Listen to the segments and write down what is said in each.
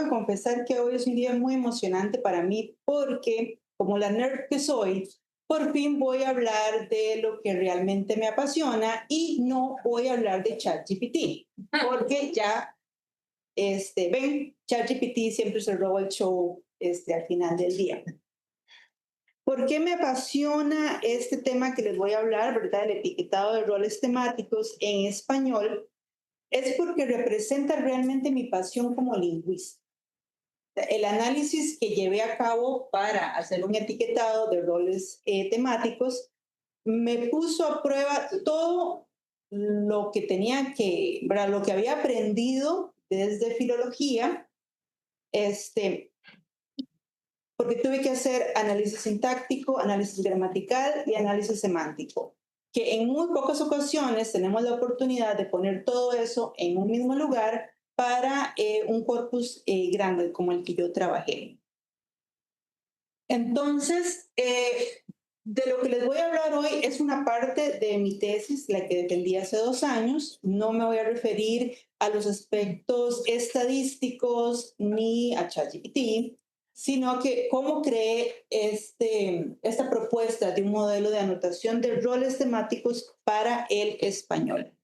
que confesar que hoy es un día muy emocionante para mí porque, como la nerd que soy, por fin voy a hablar de lo que realmente me apasiona y no voy a hablar de ChatGPT, porque ya, ven, ChatGPT siempre se roba el show al final del día. ¿Por qué me apasiona este tema que les voy a hablar, verdad? El etiquetado de roles temáticos en español. Es porque representa realmente mi pasión como lingüista. El análisis que llevé a cabo para hacer un etiquetado de roles temáticos me puso a prueba todo lo que tenía que, ¿verdad? Lo que había aprendido desde filología, este, porque tuve que hacer análisis sintáctico, análisis gramatical y análisis semántico, que en muy pocas ocasiones tenemos la oportunidad de poner todo eso en un mismo lugar para un corpus grande como el que yo trabajé. Entonces, de lo que les voy a hablar hoy es una parte de mi tesis, la que defendí hace 2 años. No me voy a referir a los aspectos estadísticos ni a ChatGPT, sino que cómo creé esta propuesta de un modelo de anotación de roles temáticos para el español.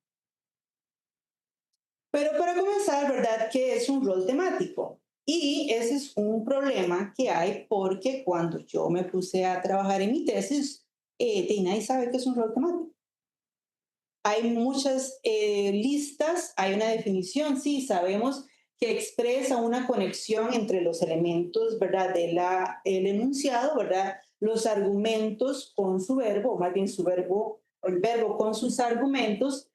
Pero para comenzar, ¿verdad? ¿Qué es un rol temático? Y ese es un problema que hay porque cuando yo me puse a trabajar en mi tesis, nadie sabe qué es un rol temático. Hay muchas listas, hay una definición, sí, sabemos que expresa una conexión entre los elementos, ¿verdad? El enunciado, ¿verdad? Los argumentos con su verbo, o más bien su verbo, el verbo con sus argumentos.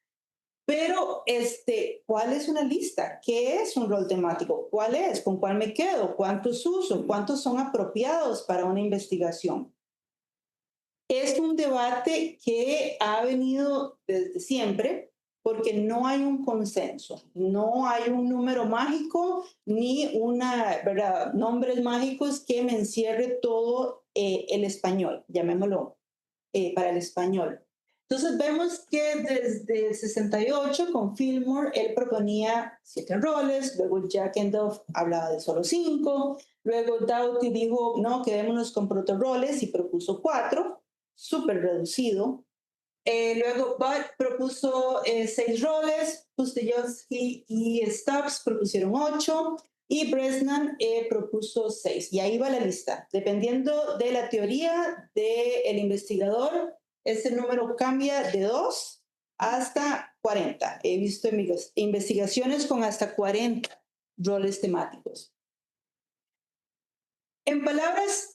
Pero, ¿cuál es una lista? ¿Qué es un rol temático? ¿Cuál es? ¿Con cuál me quedo? ¿Cuántos uso? ¿Cuántos son apropiados para una investigación? Es un debate que ha venido desde siempre porque no hay un consenso, no hay un número mágico ni ¿verdad? Nombres mágicos que me encierre todo el español, llamémoslo para el español. Entonces vemos que desde el 68 con Fillmore él proponía 7 roles, luego Jack Endorf hablaba de solo 5, luego Doughty dijo no, quedémonos con protoroles y propuso 4, súper reducido. Luego Budd propuso 6 roles, Pustejovsky y Stubbs propusieron 8 y Bresnan propuso 6. Y ahí va la lista. Dependiendo de la teoría del investigador, ese número cambia de 2 hasta 40. He visto investigaciones con hasta 40 roles temáticos. En palabras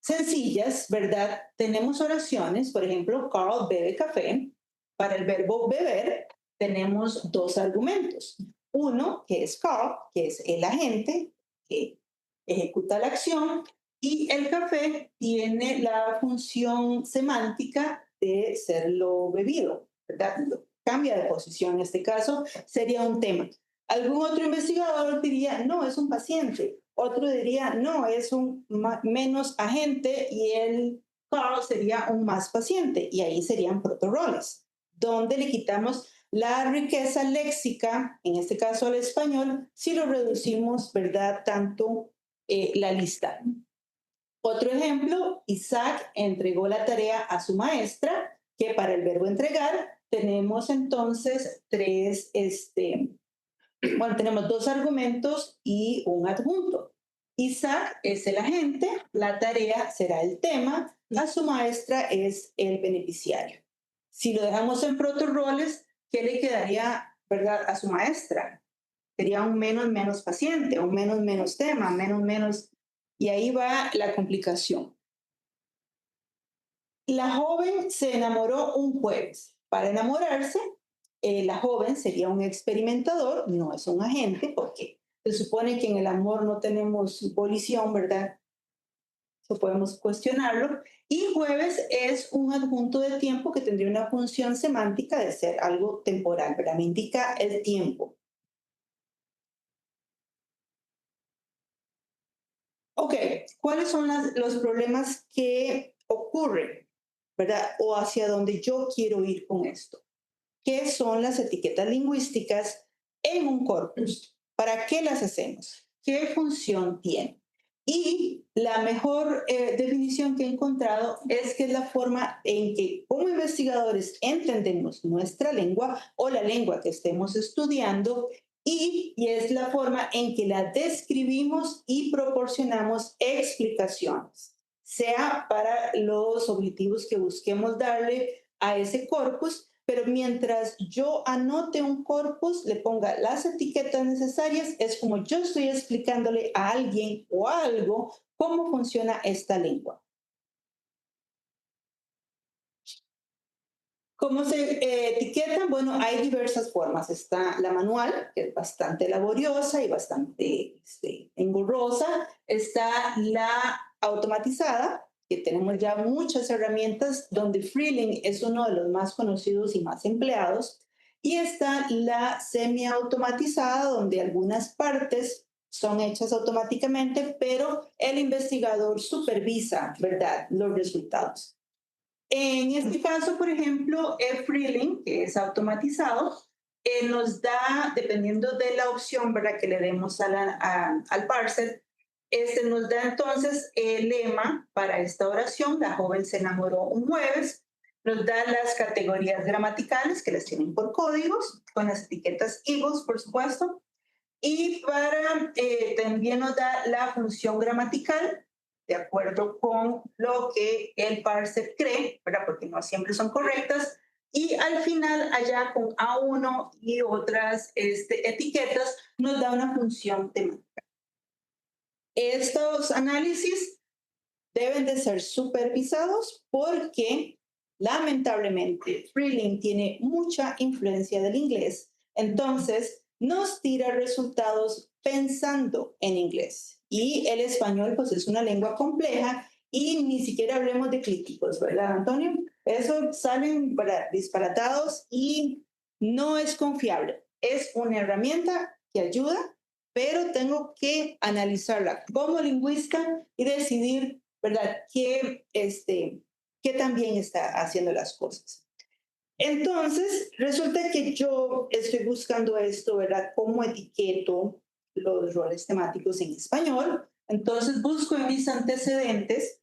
sencillas, ¿verdad? Tenemos oraciones, por ejemplo, Carl bebe café. Para el verbo beber tenemos 2 argumentos. Uno, que es Carl, que es el agente que ejecuta la acción, y el café tiene la función semántica de ser lo bebido, ¿verdad? Cambia de posición en este caso, sería un tema. Algún otro investigador diría, no, es un paciente. Otro diría, no, es un menos agente y el Carl sería un más paciente. Y ahí serían protoroles, donde le quitamos la riqueza léxica, en este caso al español, si lo reducimos, ¿verdad? Tanto la lista. Otro ejemplo, Isaac entregó la tarea a su maestra, que para el verbo entregar tenemos entonces tenemos 2 argumentos y un adjunto. Isaac es el agente, la tarea será el tema, a su maestra es el beneficiario. Si lo dejamos en protoroles, ¿qué le quedaría, verdad, a su maestra? Sería un menos paciente, un menos tema, menos. Y ahí va la complicación. La joven se enamoró un jueves. Para enamorarse, la joven sería un experimentador, no es un agente, porque se supone que en el amor no tenemos volición, ¿verdad? Eso podemos cuestionarlo. Y jueves es un adjunto de tiempo que tendría una función semántica de ser algo temporal, ¿verdad? Me indica el tiempo. Ok, ¿cuáles son los problemas que ocurren, ¿verdad? O hacia dónde yo quiero ir con esto. ¿Qué son las etiquetas lingüísticas en un corpus? ¿Para qué las hacemos? qué función tiene. Y la mejor definición que he encontrado es que es la forma en que como investigadores entendemos nuestra lengua o la lengua que estemos estudiando y es la forma en que la describimos y proporcionamos explicaciones, sea para los objetivos que busquemos darle a ese corpus, pero mientras yo anote un corpus, le ponga las etiquetas necesarias, es como yo estoy explicándole a alguien o a algo cómo funciona esta lengua. ¿Cómo se etiquetan? Bueno, hay diversas formas. Está la manual, que es bastante laboriosa y bastante engorrosa. Está la automatizada, que tenemos ya muchas herramientas, donde Freeling es uno de los más conocidos y más empleados. Y está la semiautomatizada, donde algunas partes son hechas automáticamente, pero el investigador supervisa, ¿verdad?, los resultados. En este caso, por ejemplo, el Freeling, que es automatizado, nos da, dependiendo de la opción, ¿verdad?, que le demos al parser, nos da entonces el lema para esta oración: la joven se enamoró un jueves. Nos da las categorías gramaticales, que las tienen por códigos, con las etiquetas Eagles, por supuesto. Y también nos da la función gramatical, de acuerdo con lo que el parser cree, ¿verdad?, porque no siempre son correctas. Y al final, allá con A1 y otras etiquetas, nos da una función temática. Estos análisis deben de ser supervisados porque lamentablemente Freeling tiene mucha influencia del inglés, entonces nos tira resultados pensando en inglés. Y el español pues es una lengua compleja y ni siquiera hablemos de críticos, ¿verdad, Antonio? Eso salen disparatados y no es confiable. Es una herramienta que ayuda, pero tengo que analizarla como lingüista y decidir, ¿verdad?, que también está haciendo las cosas. Entonces, resulta que yo estoy buscando esto, ¿verdad?, cómo etiqueto los roles temáticos en español. Entonces, busco en mis antecedentes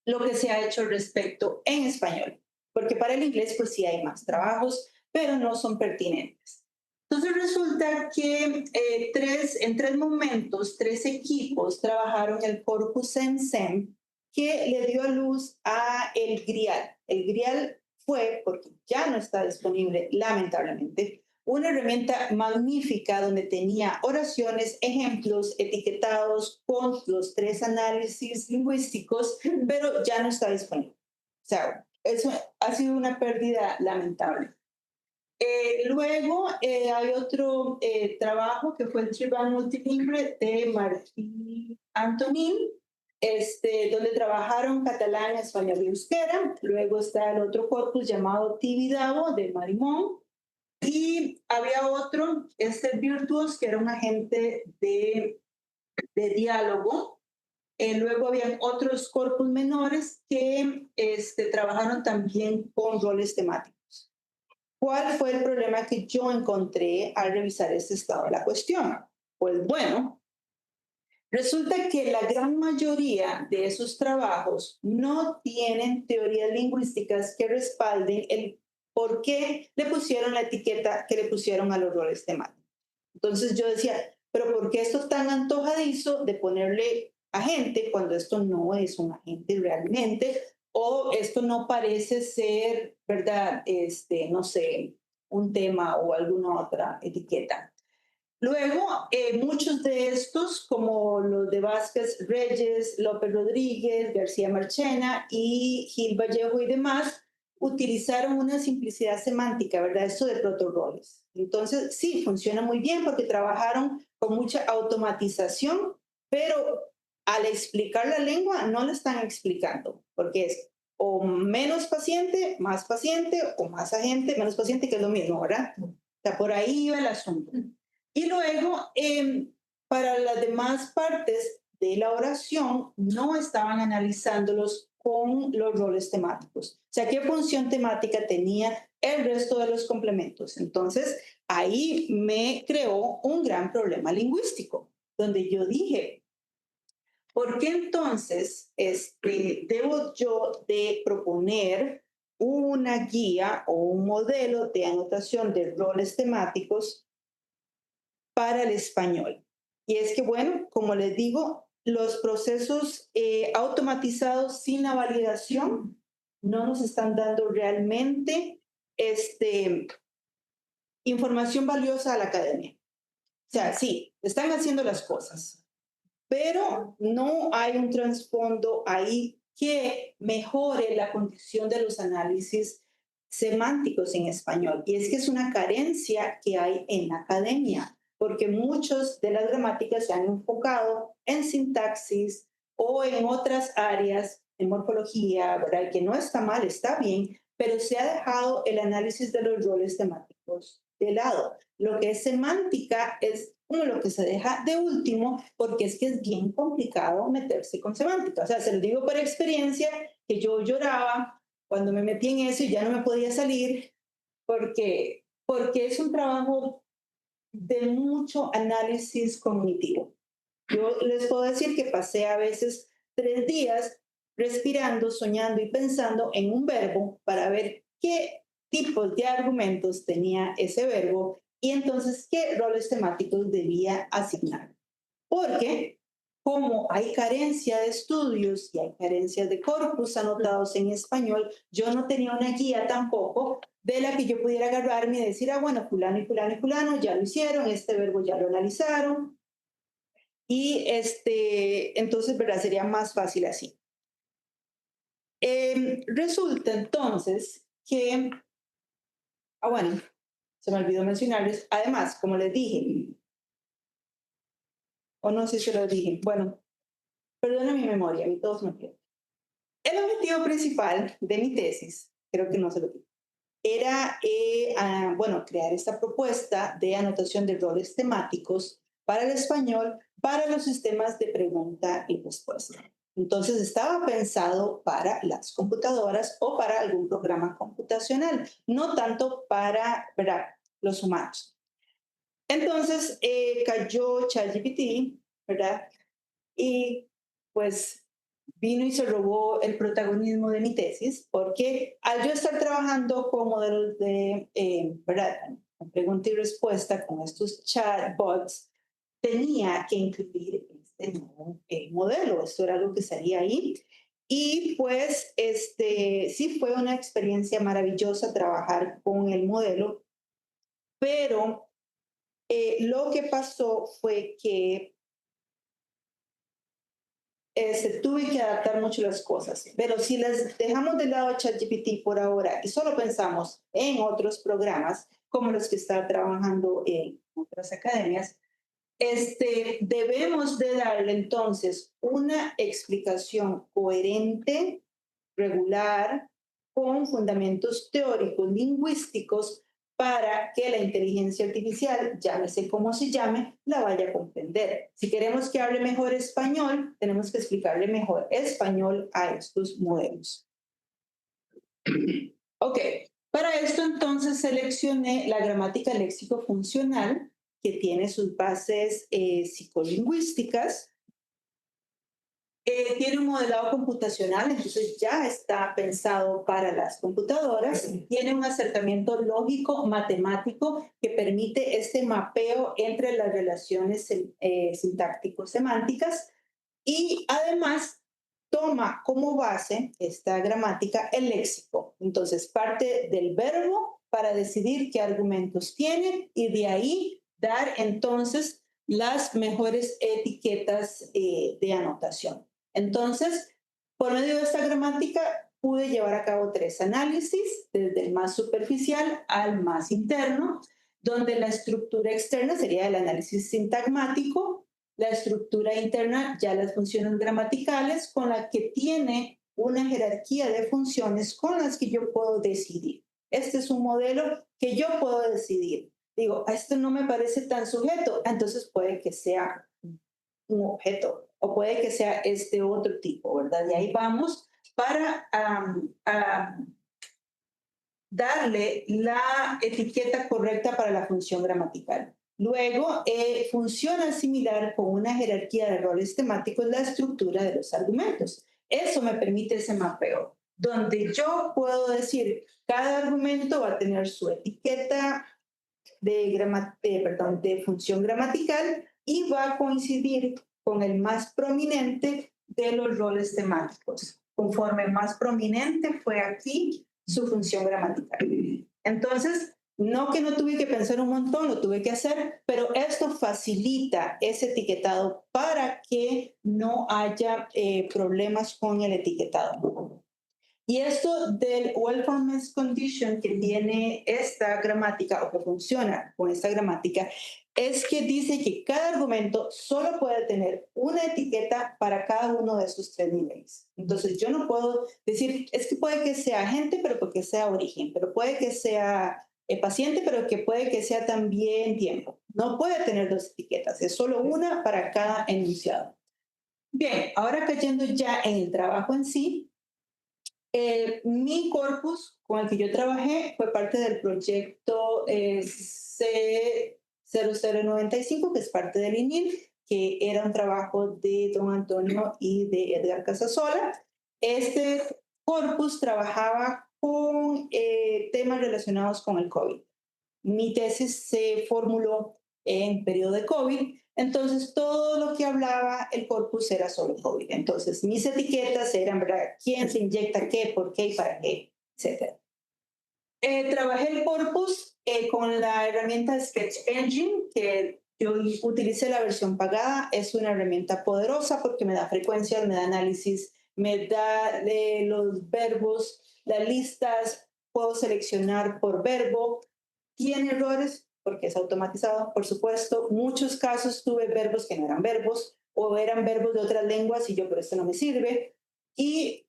lo que se ha hecho al respecto en español, porque para el inglés pues sí hay más trabajos, pero no son pertinentes. Entonces resulta que en tres momentos, tres equipos trabajaron el corpus SEM que le dio a luz a el GRIAL. El GRIAL fue, porque ya no está disponible, lamentablemente, una herramienta magnífica donde tenía oraciones, ejemplos etiquetados con los tres análisis lingüísticos, pero ya no está disponible. O sea, eso ha sido una pérdida lamentable. Luego hay otro trabajo que fue el Tribal Multilingüe de Martí Antonín, donde trabajaron catalán, español y euskera. Luego está el otro corpus llamado Tibidabo de Marimón. Y había otro, Virtuos, que era un agente de diálogo. Luego había otros corpus menores que trabajaron también con roles temáticos. ¿Cuál fue el problema que yo encontré al revisar este estado de la cuestión? Pues bueno, resulta que la gran mayoría de esos trabajos no tienen teorías lingüísticas que respalden el por qué le pusieron la etiqueta que le pusieron a los roles temáticos. Entonces yo decía, pero ¿por qué esto es tan antojadizo de ponerle agente cuando esto no es un agente realmente? O esto no parece ser, ¿verdad? No sé, un tema o alguna otra etiqueta. Luego, muchos de estos, como los de Vázquez Reyes, López Rodríguez, García Marchena y Gil Vallejo y demás, utilizaron una simplicidad semántica, ¿verdad? Esto de protoroles. Entonces, sí, funciona muy bien porque trabajaron con mucha automatización, pero al explicar la lengua no la están explicando, porque es o menos paciente, más paciente, o más agente, menos paciente, que es lo mismo, ¿verdad? O sea, por ahí va el asunto. Y luego, para las demás partes de la oración, no estaban analizándolos con los roles temáticos. O sea, ¿qué función temática tenía el resto de los complementos? Entonces, ahí me creó un gran problema lingüístico. donde yo dije, ¿por qué entonces debo yo de proponer una guía o un modelo de anotación de roles temáticos para el español? Y es que, bueno, como les digo, los procesos automatizados sin la validación no nos están dando realmente información valiosa a la academia. O sea, sí, están haciendo las cosas, pero no hay un trasfondo ahí que mejore la condición de los análisis semánticos en español. Y es que es una carencia que hay en la academia, porque muchas de las gramáticas se han enfocado en sintaxis o en otras áreas, en morfología, ¿verdad? Que no está mal, está bien, pero se ha dejado el análisis de los roles temáticos de lado. Lo que es semántica es como lo que se deja de último, porque es que es bien complicado meterse con semántica. O sea, se lo digo por experiencia, que yo lloraba cuando me metí en eso y ya no me podía salir, porque es un trabajo de mucho análisis cognitivo. Yo les puedo decir que pasé a veces 3 días respirando, soñando y pensando en un verbo para ver qué tipos de argumentos tenía ese verbo y entonces qué roles temáticos debía asignar. Porque como hay carencia de estudios y hay carencia de corpus anotados en español, yo no tenía una guía tampoco de la que yo pudiera agarrarme y decir, ah, bueno, fulano y fulano y fulano ya lo hicieron, este verbo ya lo analizaron, y entonces, ¿verdad? Sería más fácil así. Resulta entonces que, bueno, se me olvidó mencionarles, además, como les dije, o no sé si lo dije, bueno, perdona mi memoria, a mí todos me pierden. El objetivo principal de mi tesis, creo que no se lo dije, era, bueno, crear esta propuesta de anotación de roles temáticos para el español, para los sistemas de pregunta y respuesta. Entonces estaba pensado para las computadoras o para algún programa computacional, no tanto para, ¿verdad?, los humanos. Entonces cayó ChatGPT, ¿verdad? Y pues vino y se robó el protagonismo de mi tesis, porque al yo estar trabajando con modelos de, ¿verdad?, pregunta y respuesta con estos chatbots, tenía que incluir este nuevo modelo. Esto era algo que salía ahí. Y pues sí fue una experiencia maravillosa trabajar con el modelo, pero lo que pasó fue que se tuve que adaptar mucho las cosas. Pero si las dejamos de lado a ChatGPT por ahora y solo pensamos en otros programas, como los que están trabajando en otras academias, debemos de darle entonces una explicación coherente, regular, con fundamentos teóricos, lingüísticos, para que la inteligencia artificial, llámese como se llame, la vaya a comprender. Si queremos que hable mejor español, tenemos que explicarle mejor español a estos modelos. Ok, para esto entonces seleccioné la gramática léxico-funcional, que tiene sus bases psicolingüísticas. Tiene un modelado computacional, entonces ya está pensado para las computadoras. Tiene un acercamiento lógico, matemático, que permite este mapeo entre las relaciones sintáctico-semánticas y además toma como base esta gramática el léxico. Entonces parte del verbo para decidir qué argumentos tiene y de ahí dar entonces las mejores etiquetas de anotación. Entonces, por medio de esta gramática pude llevar a cabo 3 análisis, desde el más superficial al más interno, donde la estructura externa sería el análisis sintagmático, la estructura interna ya las funciones gramaticales, con la que tiene una jerarquía de funciones con las que yo puedo decidir. Este es un modelo que yo puedo decidir. Digo, a esto no me parece tan sujeto, entonces puede que sea un objeto o puede que sea este otro tipo, ¿verdad? Y ahí vamos para darle la etiqueta correcta para la función gramatical. Luego, funciona similar con una jerarquía de roles temáticos la estructura de los argumentos. Eso me permite ese mapeo, donde yo puedo decir, cada argumento va a tener su etiqueta de función gramatical y va a coincidir con el más prominente de los roles temáticos. Conforme más prominente fue aquí su función gramatical. Entonces, no que no tuve que pensar un montón, lo tuve que hacer, pero esto facilita ese etiquetado para que no haya problemas con el etiquetado. Y esto del welcomeness condition que tiene esta gramática o que funciona con esta gramática es que dice que cada argumento solo puede tener una etiqueta para cada uno de esos tres niveles. Entonces yo no puedo decir, es que puede que sea agente, pero porque sea origen, pero puede que sea paciente, pero que puede que sea también tiempo. No puede tener dos etiquetas, es solo una para cada enunciado. Bien, ahora cayendo ya en el trabajo en sí, mi corpus con el que yo trabajé fue parte del proyecto C0095, que es parte del INIL, que era un trabajo de don Antonio y de Edgar Casasola. Este corpus trabajaba con temas relacionados con el COVID. Mi tesis se formuló en periodo de COVID, entonces todo lo que hablaba el corpus era solo COVID. Entonces mis etiquetas eran, ¿verdad? ¿Quién se inyecta qué, por qué y para qué, etcétera? Trabajé el corpus con la herramienta Sketch Engine, que yo utilicé la versión pagada. Es una herramienta poderosa porque me da frecuencias, me da análisis, me da los verbos, las listas, puedo seleccionar por verbo. Tiene errores porque es automatizado, por supuesto. Muchos casos tuve verbos que no eran verbos o eran verbos de otras lenguas y yo, pero esto no me sirve.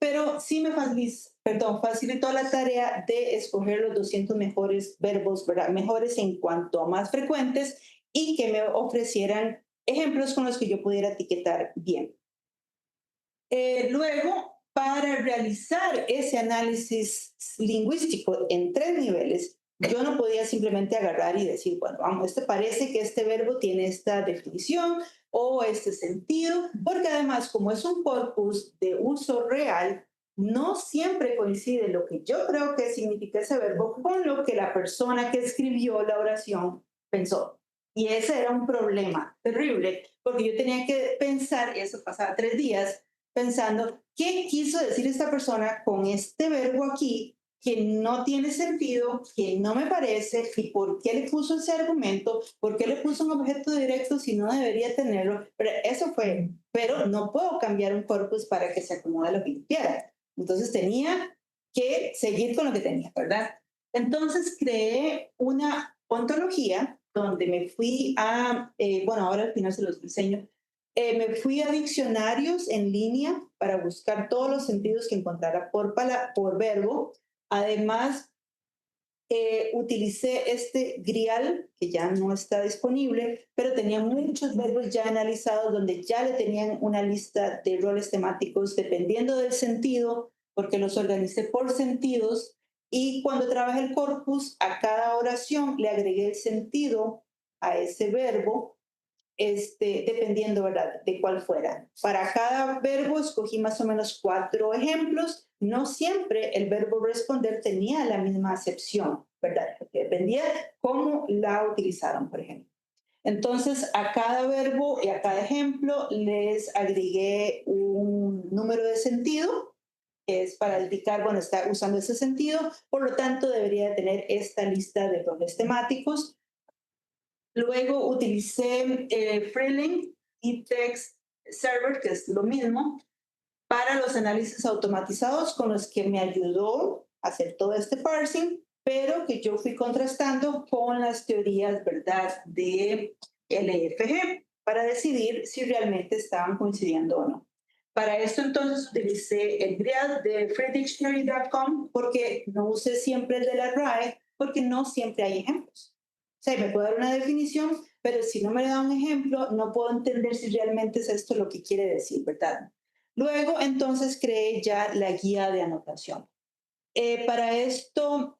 Pero sí me facilitó la tarea de escoger los 200 mejores verbos, ¿verdad? Mejores en cuanto a más frecuentes y que me ofrecieran ejemplos con los que yo pudiera etiquetar bien. Luego, para realizar ese análisis lingüístico en tres niveles, yo no podía simplemente agarrar y decir, bueno, vamos, parece que este verbo tiene esta definición o este sentido, porque además, como es un corpus de uso real, no siempre coincide lo que yo creo que significa ese verbo con lo que la persona que escribió la oración pensó. Y ese era un problema terrible, porque yo tenía que pensar, y eso pasaba 3 días, pensando, ¿qué quiso decir esta persona con este verbo aquí que no tiene sentido, que no me parece, y por qué le puso ese argumento, por qué le puso un objeto directo si no debería tenerlo? Pero eso fue, pero no puedo cambiar un corpus para que se acomode a lo que yo quiera. Entonces tenía que seguir con lo que tenía, ¿verdad? Entonces creé una ontología donde me fui a, bueno, ahora al final se los enseño, me fui a diccionarios en línea para buscar todos los sentidos que encontrara por verbo. Además, utilicé este grial, que ya no está disponible, pero tenía muchos verbos ya analizados donde ya le tenían una lista de roles temáticos dependiendo del sentido, porque los organicé por sentidos. Y cuando trabajé el corpus, a cada oración le agregué el sentido a ese verbo, dependiendo, ¿verdad?, de cuál fuera. Para cada verbo escogí más o menos 4 ejemplos. No siempre el verbo responder tenía la misma acepción, ¿verdad? Porque dependía cómo la utilizaron, por ejemplo. Entonces, a cada verbo y a cada ejemplo les agregué un número de sentido, que es para indicar, bueno, está usando ese sentido, por lo tanto debería tener esta lista de roles temáticos. Luego utilicé Freelink y Text Server, que es lo mismo, para los análisis automatizados con los que me ayudó a hacer todo este parsing, pero que yo fui contrastando con las teorías, ¿verdad?, de LFG para decidir si realmente estaban coincidiendo o no. Para esto entonces utilicé el GRIAD de freedictionary.com porque no usé siempre el de la RAE porque no siempre hay ejemplos. O sea, me puede dar una definición, pero si no me da un ejemplo, no puedo entender si realmente es esto lo que quiere decir, ¿verdad? Luego, entonces, creé ya la guía de anotación. Para esto,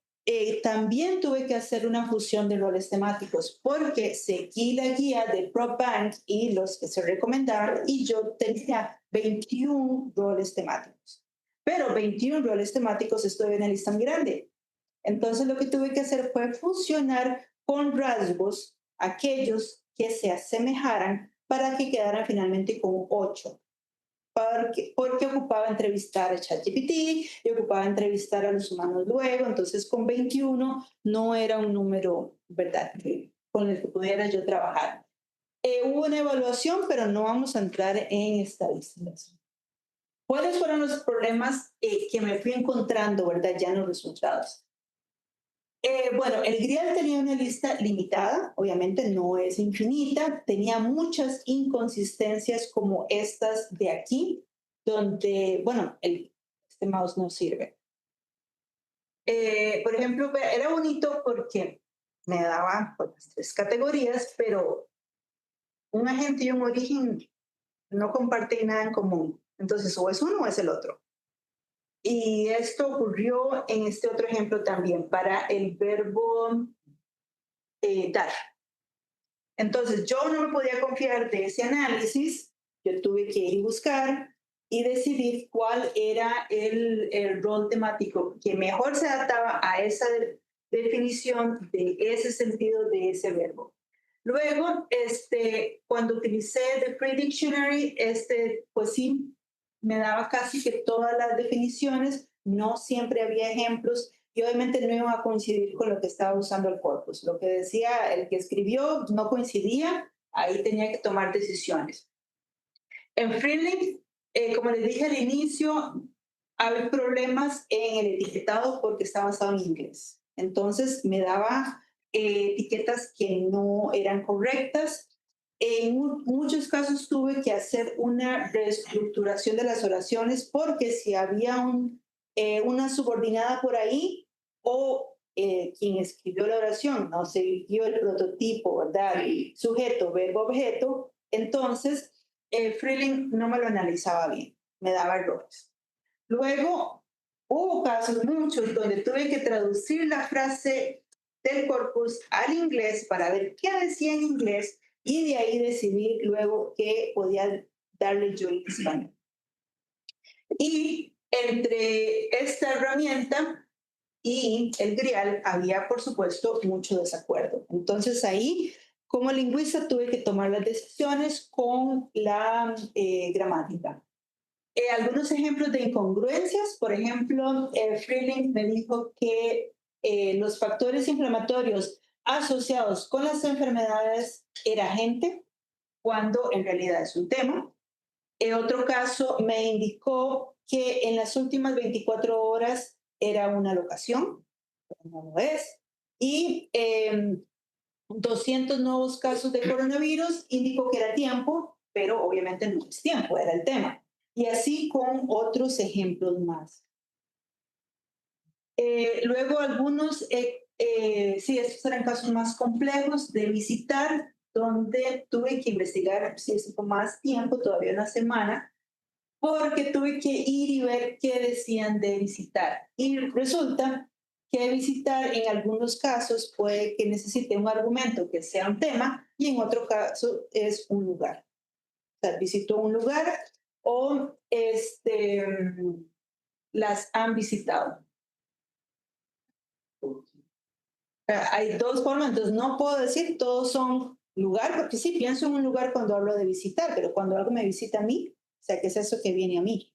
también tuve que hacer una fusión de roles temáticos porque seguí la guía de Prop Bank y los que se recomendaban y yo tenía 21 roles temáticos. Pero 21 roles temáticos estoy en una lista muy grande. Entonces lo que tuve que hacer fue fusionar con rasgos aquellos que se asemejaran para que quedaran finalmente con 8 porque ocupaba entrevistar a ChatGPT y ocupaba entrevistar a los humanos luego, entonces con 21 no era un número, ¿verdad?, con el que pudiera yo trabajar. Hubo una evaluación, pero no vamos a entrar en estadísticas. ¿Cuáles fueron los problemas que me fui encontrando, verdad, ya en los resultados? Bueno, el GRIAL tenía una lista limitada, obviamente no es infinita, tenía muchas inconsistencias como estas de aquí, donde, bueno, este mouse no sirve. Por ejemplo, era bonito porque me daba pues, las 3 categorías, pero un agente y un origen no comparten nada en común. Entonces, o es uno o es el otro. Y esto ocurrió en este otro ejemplo también para el verbo dar. Entonces, yo no me podía confiar de ese análisis, yo tuve que ir y buscar y decidir cuál era el rol temático que mejor se adaptaba a esa definición de ese sentido de ese verbo. Luego, cuando utilicé The Free Dictionary, pues sí, me daba casi que todas las definiciones, no siempre había ejemplos, y obviamente no iban a coincidir con lo que estaba usando el corpus. Lo que decía el que escribió no coincidía, ahí tenía que tomar decisiones. En Freelink, como les dije al inicio, hay problemas en el etiquetado porque está basado en inglés. Entonces me daba etiquetas que no eran correctas. En muchos casos tuve que hacer una reestructuración de las oraciones porque si había una subordinada por ahí o quien escribió la oración no siguió el prototipo, ¿verdad? Sujeto, verbo, objeto, entonces Freeling no me lo analizaba bien, me daba errores. Luego, hubo casos muchos donde tuve que traducir la frase del corpus al inglés para ver qué decía en inglés y de ahí decidir luego qué podía darle yo en español. Y entre esta herramienta y el GRIAL había, por supuesto, mucho desacuerdo. Entonces ahí, como lingüista, tuve que tomar las decisiones con la gramática. Algunos ejemplos de incongruencias, por ejemplo, Freeling me dijo que los factores inflamatorios asociados con las enfermedades era gente, cuando en realidad es un tema. En otro caso, me indicó que en las últimas 24 horas era una locación, pero no lo es. Y 200 nuevos casos de coronavirus indicó que era tiempo, pero obviamente no es tiempo, era el tema. Y así con otros ejemplos más. Luego algunos, sí, estos eran casos más complejos de visitar, donde tuve que investigar si es más tiempo, todavía una semana, porque tuve que ir y ver qué decían de visitar. Y resulta que visitar en algunos casos puede que necesite un argumento que sea un tema y en otro caso es un lugar. O sea, visitó un lugar o las han visitado. Hay 2 formas, entonces no puedo decir todos son lugar, porque sí pienso en un lugar cuando hablo de visitar, pero cuando algo me visita a mí, o sea, ¿qué es eso que viene a mí?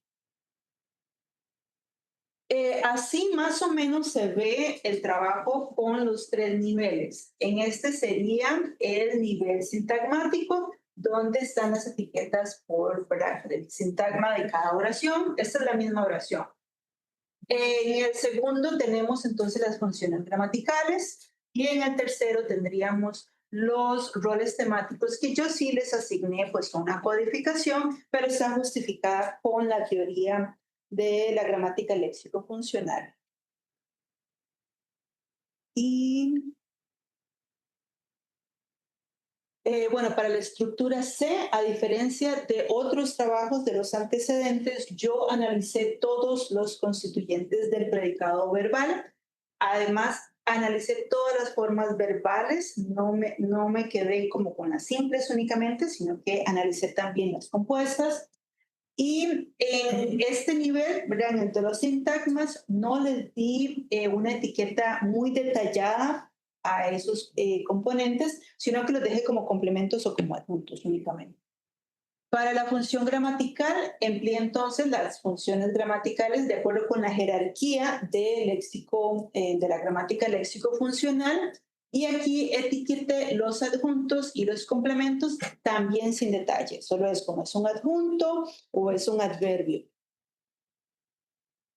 Así más o menos se ve el trabajo con los 3 niveles. En este sería el nivel sintagmático, donde están las etiquetas por el sintagma de cada oración. Esta es la misma oración. En el segundo tenemos entonces las funciones gramaticales y en el tercero tendríamos los roles temáticos que yo sí les asigné pues una codificación, pero está justificada con la teoría de la gramática léxico-funcional. Y bueno, para la estructura C, a diferencia de otros trabajos de los antecedentes, yo analicé todos los constituyentes del predicado verbal Además, analicé todas las formas verbales, no me quedé como con las simples únicamente, sino que analicé también las compuestas. Y en este nivel, ¿verdad? En el de los sintagmas, no les di una etiqueta muy detallada a esos componentes, sino que los dejé como complementos o como adjuntos únicamente. Para la función gramatical, empleé entonces las funciones gramaticales de acuerdo con la jerarquía del léxico, de la gramática léxico-funcional. Y aquí etiqueté los adjuntos y los complementos también sin detalle. Solo es como es un adjunto o es un adverbio.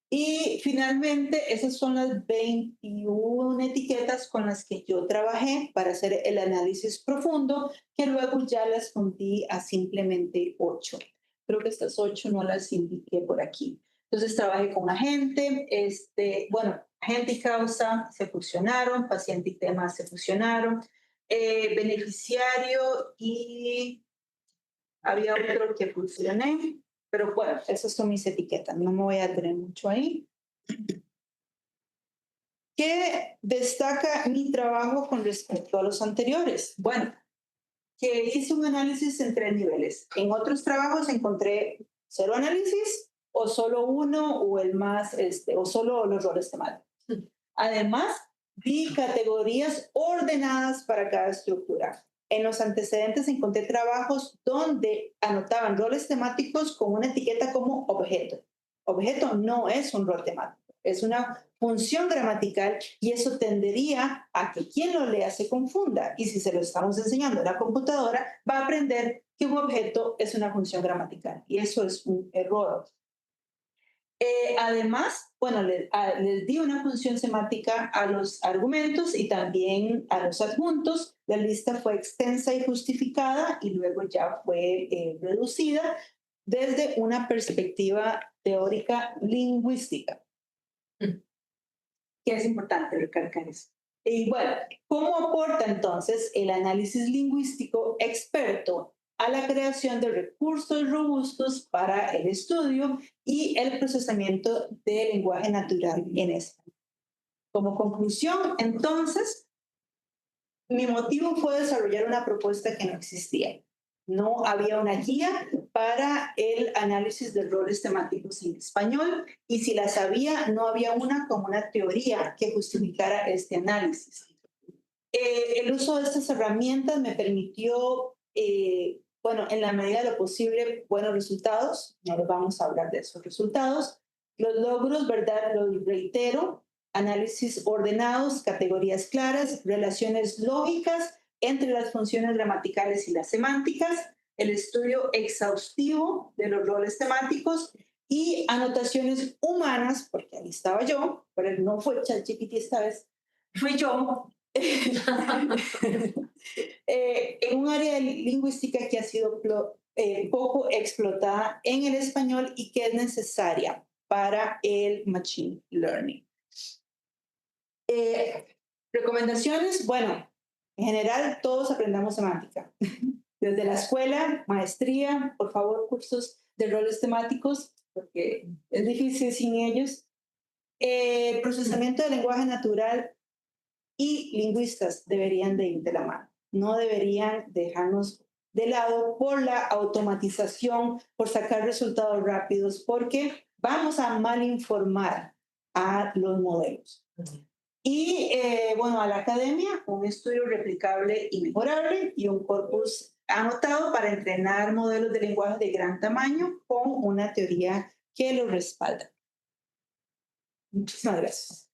Y finalmente, esas son las 21 etiquetas con las que yo trabajé para hacer el análisis profundo, que luego ya las fundí a simplemente 8. Creo que estas 8 no las indiqué por aquí. Entonces trabajé con agente, agente y causa se fusionaron, paciente y tema se fusionaron, beneficiario y había otro que fusioné. Pero bueno, esas son mis etiquetas, no me voy a detener mucho ahí. ¿Qué destaca mi trabajo con respecto a los anteriores? Bueno, que hice un análisis en 3 niveles. En otros trabajos encontré 0 análisis o solo uno o el más, o solo los roles temáticos. Además, vi categorías ordenadas para cada estructura. En los antecedentes encontré trabajos donde anotaban roles temáticos con una etiqueta como objeto. Objeto no es un rol temático, es una función gramatical y eso tendería a que quien lo lea se confunda. Y si se lo estamos enseñando a la computadora, va a aprender que un objeto es una función gramatical y eso es un error. Además, bueno, les di una función semántica a los argumentos y también a los adjuntos. La lista fue extensa y justificada y luego ya fue reducida desde una perspectiva teórica lingüística, que es importante recalcar eso. Y bueno, ¿cómo aporta entonces el análisis lingüístico experto a la creación de recursos robustos para el estudio y el procesamiento del lenguaje natural en español? Como conclusión, entonces, mi motivo fue desarrollar una propuesta que no existía. No había una guía para el análisis de roles temáticos en español y si las había, no había una como una teoría que justificara este análisis. El uso de estas herramientas me permitió, en la medida de lo posible, buenos resultados. No les vamos a hablar de esos resultados. Los logros, ¿verdad? Los reitero. Análisis ordenados, categorías claras, relaciones lógicas entre las funciones gramaticales y las semánticas, el estudio exhaustivo de los roles temáticos y anotaciones humanas, porque ahí estaba yo, pero no fue ChatGPT esta vez, fui yo, en un área lingüística que ha sido poco explotada en el español y que es necesaria para el machine learning. Recomendaciones, bueno, en general todos aprendamos semántica. Desde la escuela, maestría, por favor, cursos de roles temáticos, porque es difícil sin ellos. Procesamiento del lenguaje natural y lingüistas deberían de ir de la mano. No deberían dejarnos de lado por la automatización, por sacar resultados rápidos, porque vamos a mal informar a los modelos. Y a la academia, un estudio replicable y mejorable y un corpus anotado para entrenar modelos de lenguaje de gran tamaño con una teoría que lo respalda. Muchísimas gracias.